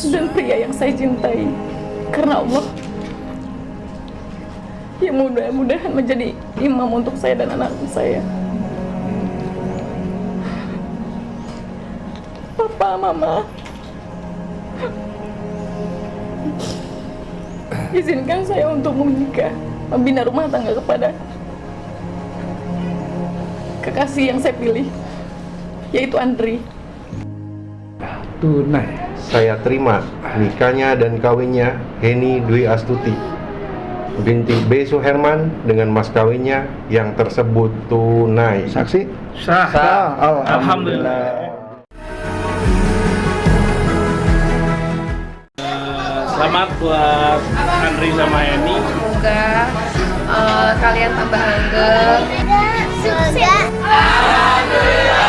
Dan pria yang saya cintai karena Allah, yang mudah-mudahan menjadi imam untuk saya dan anak saya. Papa, Mama, izinkan saya untuk menikah, membina rumah tangga kepada kekasih yang saya pilih, yaitu Andri. Tunai. Saya terima nikahnya dan kawinnya Heni Dwi Astuti binti B. Suherman dengan mas kawinnya yang tersebut tunai. Saksi? Sah. Alhamdulillah. Selamat buat Andri sama Eni. Semoga kalian tambah langgeng. Sukses. Alhamdulillah.